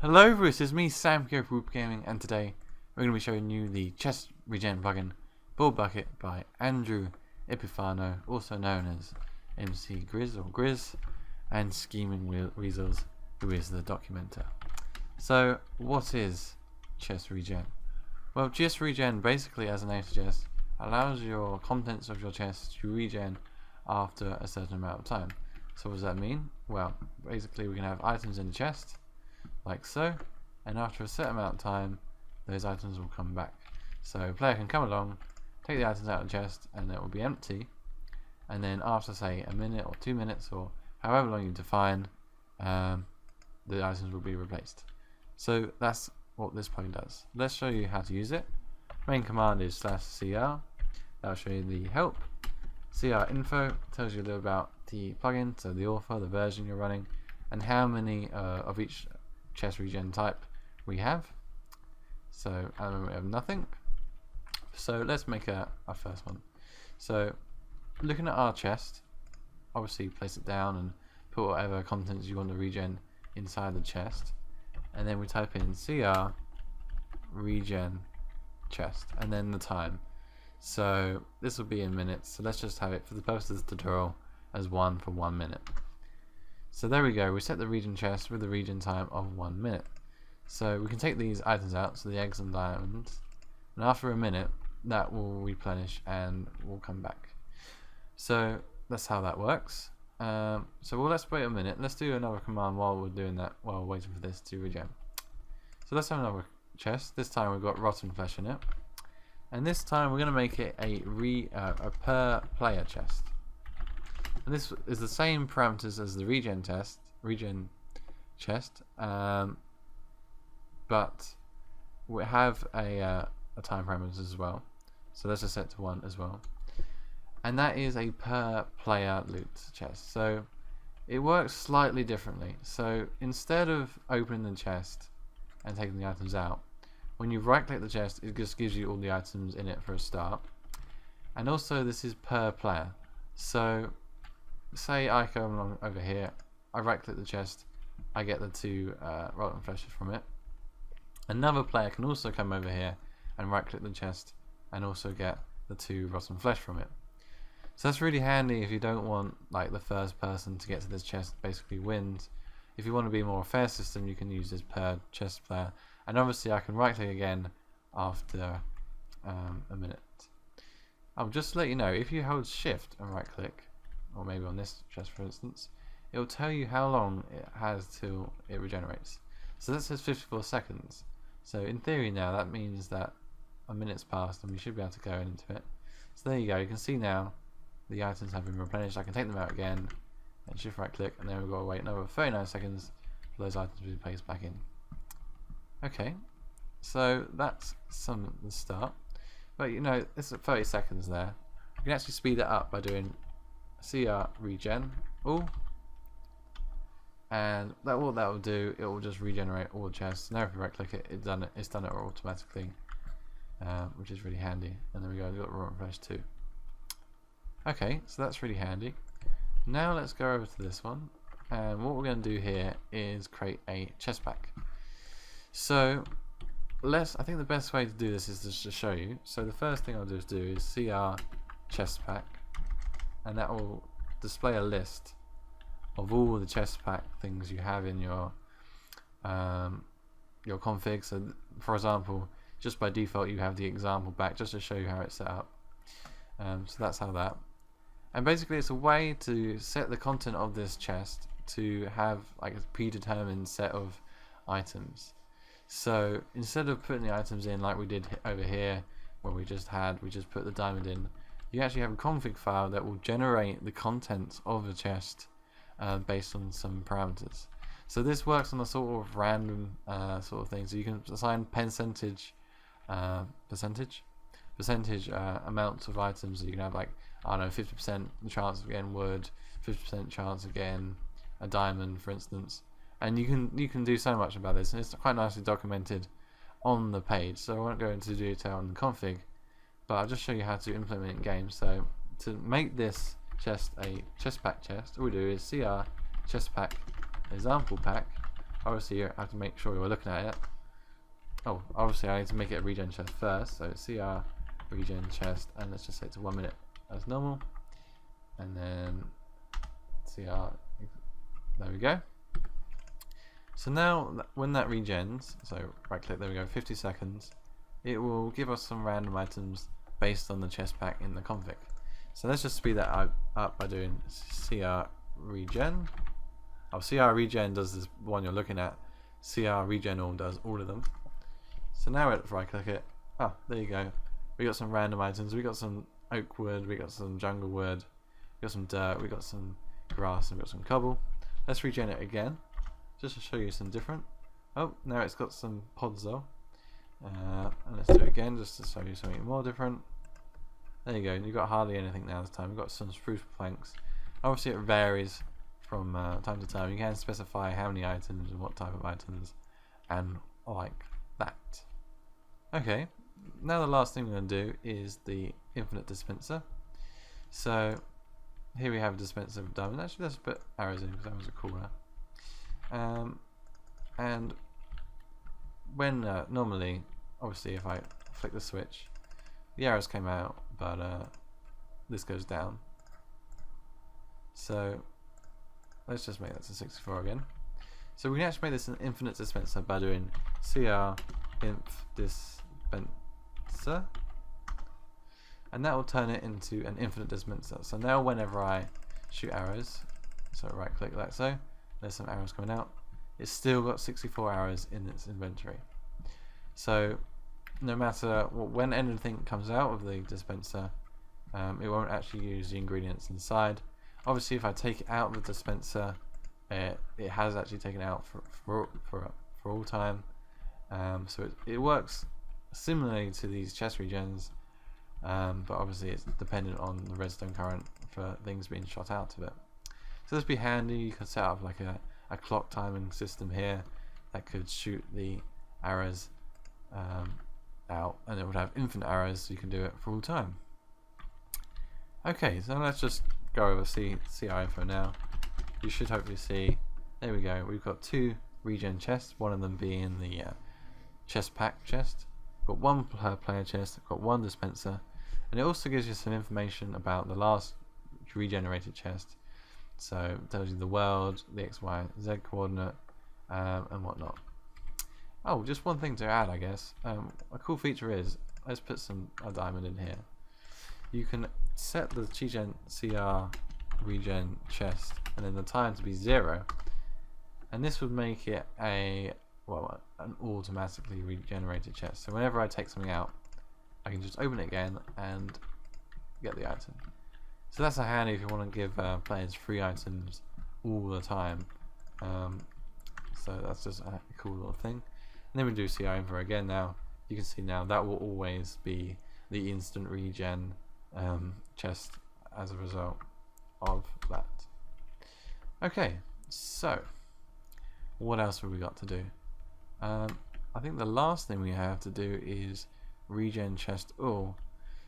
Hello, this is me, Sam here for WoopaGaming, and today we're going to be showing you the ChestRegen plugin, Bull Bucket by Andrew Epifano, also known as MC Grizz or Grizz, and Scheming Weasels, who is the documenter. So, what is ChestRegen? Well, ChestRegen, basically, as the name suggests, allows your contents of your chest to regen after a certain amount of time. So what does that mean? Well, basically we can have items in the chest, like so, and after a certain amount of time, those items will come back. So a player can come along, take the items out of the chest, and it will be empty, and then after, say, a minute or 2 minutes, or however long you define, the items will be replaced. So that's what this plugin does. Let's show you how to use it. Main command is /cr. That'll show you the help. CR info tells you a little about the plugin, so the author, the version you're running, and how many of each ChestRegen type we have. So at the moment we have nothing. So let's make our first one. So looking at our chest, obviously place it down and put whatever contents you want to regen inside the chest, and then we type in CR regen chest and then the time. So this will be in minutes, so let's just have it for the purpose of this tutorial as 1 for 1 minute. So there we go, we set the regen chest with the regen time of 1 minute. So we can take these items out, so the eggs and diamonds, and after a minute that will replenish and will come back. So that's how that works. Let's wait a minute, let's do another command while we're doing that, while we're waiting for this to regen. So let's have another chest. This time we've got rotten flesh in it, and this time we're going to make it a per player chest. And this is the same parameters as the regen chest, but we have a time parameters as well. So let's just set to 1 as well. And that is a per player loot chest. So it works slightly differently. So instead of opening the chest and taking the items out, when you right click the chest, it just gives you all the items in it for a start. And also this is per player. So say I come along over here, I right click the chest, I get the 2 rotten fleshes from it. Another player can also come over here and right click the chest and also get the 2 rotten flesh from it. So that's really handy if you don't want like the first person to get to this chest basically wins. If you want to be a more fair system, you can use this per chest player. And obviously I can right click again after a minute. I'll just let you know, if you hold shift and right click, or maybe on this chest for instance, it will tell you how long it has till it regenerates. So that says 54 seconds. So in theory now that means that a minute's passed and we should be able to go into it. So there you go, you can see now the items have been replenished. I can take them out again and shift right click, and then we've got to wait another 39 seconds for those items to be placed back in. Okay, so that's the start. But you know, it's at 30 seconds there. You can actually speed it up by doing CR regen all, and what that will do, it will just regenerate all the chests. Now if you right click it, it's done it automatically, which is really handy. And there we go, we've got rotten flesh too. Okay, so that's really handy. Now let's go over to this one, and what we're going to do here is create a chest pack. So I think the best way to do this is just to show you. So the first thing I'll just do is CR chest pack, and that will display a list of all the chest pack things you have in your config. So for example, just by default you have the example pack, just to show you how it's set up. So that's how that. And basically it's a way to set the content of this chest to have like a predetermined set of items. So instead of putting the items in like we did over here, where we just put the diamond in, you actually have a config file that will generate the contents of the chest based on some parameters. So this works on a sort of random sort of thing. So you can assign percentage amounts of items. So you can have like, I don't know, 50% chance of getting wood, 50% chance of getting a diamond, for instance. And you can do so much about this, and it's quite nicely documented on the page. So I won't go into detail on the config, but I'll just show you how to implement it in game. So to make this chest a chest pack chest, all we do is CR chest pack example pack, obviously you have to make sure you're looking at it. Oh, obviously I need to make it a regen chest first, so CR regen chest, and let's just set it to 1 minute as normal, and then CR, there we go. So now when that regens, so right click, there we go, 50 seconds, it will give us some random items based on the chest pack in the config. So let's just speed that up by doing CR regen. Oh, CR regen does this one you're looking at. CR regen all does all of them. So now if I click it, oh, there you go. We got some random items. We got some oak wood. We got some jungle wood. We got some dirt. We got some grass. And we got some cobble. Let's regen it again, just to show you some different. Oh, now it's got some pods though. And let's do it again, just to show you something more different. There you go. You've got hardly anything now this time. We've got some spruce planks. Obviously, it varies from time to time. You can specify how many items and what type of items, and like that. Okay, now the last thing we're going to do is the infinite dispenser. So here we have a dispenser of diamond. Actually, let's put arrows in because that was a cooler. And when normally, obviously, if I flick the switch, the arrows came out, but this goes down. So let's just make that to 64 again. So we can actually make this an infinite dispenser by doing CR inf dispenser, and that will turn it into an infinite dispenser. So now whenever I shoot arrows, so right click like so, there's some arrows coming out, it's still got 64 arrows in its inventory. So no matter when anything comes out of the dispenser, it won't actually use the ingredients inside. Obviously, if I take it out of the dispenser, it has actually taken it out for all time. So it works similarly to these chest regens, but obviously it's dependent on the redstone current for things being shot out of it. So this would be handy. You could set up like a clock timing system here that could shoot the arrows out, and it would have infinite arrows, so you can do it for all time. Okay, so let's just go over CI info now. You should hopefully see, there we go, we've got 2 regen chests, one of them being the chest pack chest. Got 1 per player chest, got 1 dispenser, and it also gives you some information about the last regenerated chest. So it tells you the world, the X, Y, Z coordinate, and whatnot. Oh, just one thing to add, I guess. A cool feature is, let's put a diamond in here. You can set the CR regen chest and then the time to be 0, and this would make it an automatically regenerated chest. So whenever I take something out, I can just open it again and get the item. So that's a handy if you want to give players free items all the time. So that's just a cool little thing. And then we do CI info again. Now you can see now that will always be the instant regen chest as a result of that. Okay, so what else have we got to do? I think the last thing we have to do is regen chest all.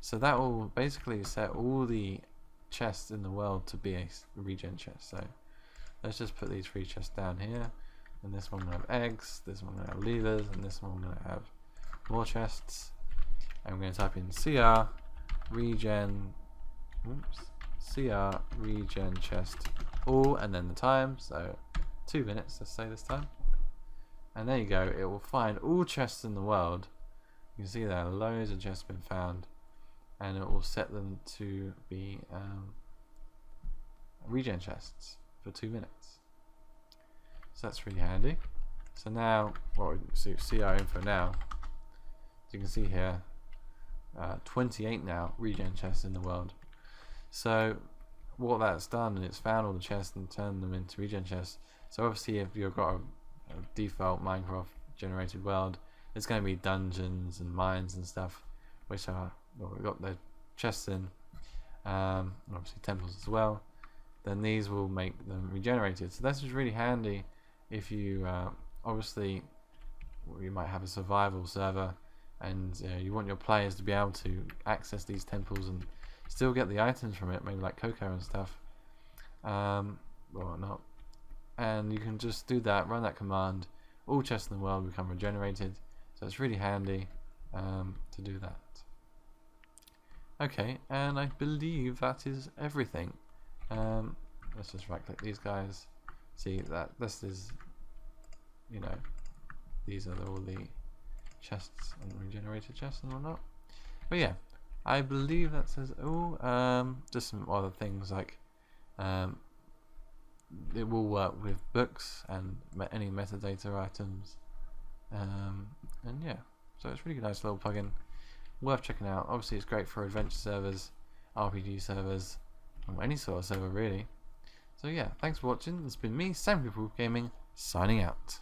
So that will basically set all the chests in the world to be a regen chest. So let's just put these 3 chests down here, and this one will have eggs, this one will have levers, and this one will have more chests. And we're going to type in CR regen chest all, and then the time, so 2 minutes, let's say this time. And there you go, it will find all chests in the world. You can see there are loads of chests been found, and it will set them to be regen chests for 2 minutes. So that's really handy. So now, well, so CR info now, as you can see here, 28 now regen chests in the world. So what that's done, it's found all the chests and turned them into regen chests. So obviously if you've got a default Minecraft generated world, it's going to be dungeons and mines and stuff, which are, well, we've got the chests in, obviously temples as well. Then these will make them regenerated. So that's just really handy if you obviously you might have a survival server and you want your players to be able to access these temples and still get the items from it, maybe like cocoa and stuff, or not. and you can just do that, run that command, all chests in the world become regenerated, so it's really handy to do that. Okay, and I believe that is everything. Let's just right click these guys, see that this is, you know, these are all the chests and regenerated chests and whatnot. But yeah, I believe that says all. Just some other things like it will work with books and any metadata items, and yeah, so it's really nice little plugin, worth checking out. Obviously it's great for adventure servers, RPG servers, or any sort of server really. So yeah, thanks for watching. It's been me, Sam from WoopaGaming, signing out.